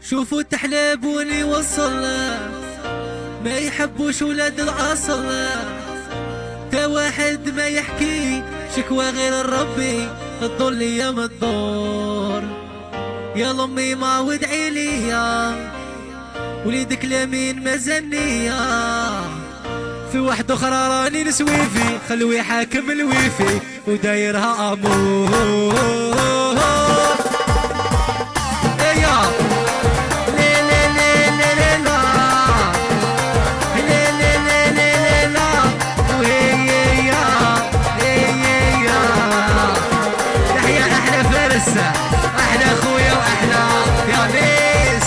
شوفوا تحلبوني وصل ما يحبوش ولاد الاصل. تا واحد ما يحكي شكوى غير ربي تضل لي يا مدور. يا لامي ما ودعي ليا وليدك لمين ما زنيا. في واحد اخرى راني نسويفي خلوي حاكم الويفي ودايرها امور. احلى خويا واحلى يا نيس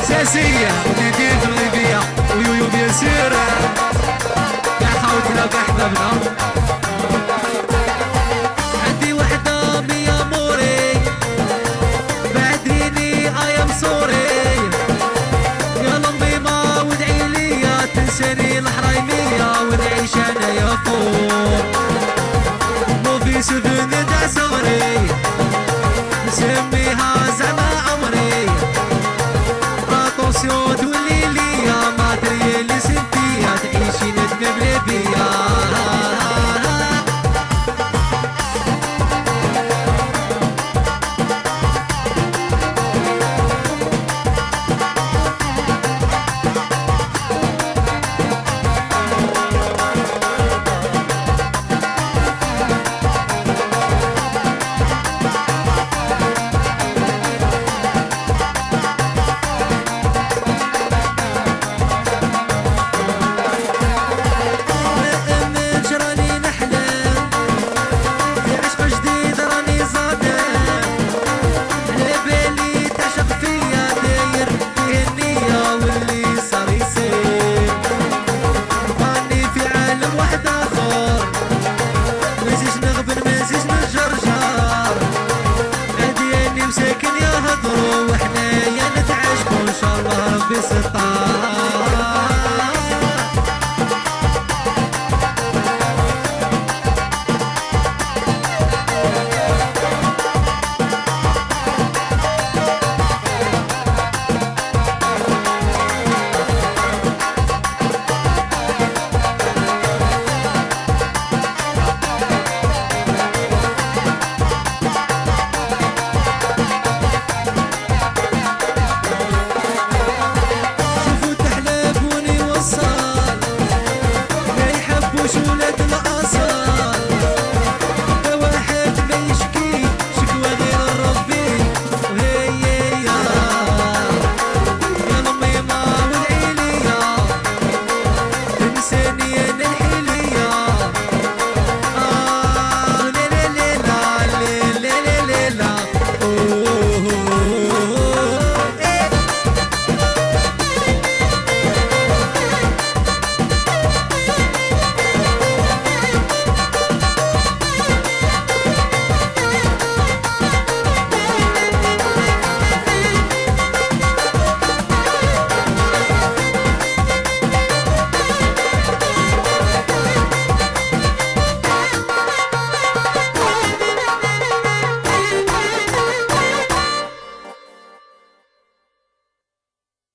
ساسية ندير في الليبية ويويو بيان سير يا خوتنا بحبابنا. عندي وحدة مية موري بعديني ايام صوري. يا لامي ما ودعي ليا تنساني الحرايمية ونعيش انا يا فوق موفي سفن تاع صغري نسميها زعما عمري. اتونسيون تولي ليا ما دري اللي سنتيها تعيشي ندمي بليبيا. مساكن يا هضروا واحنا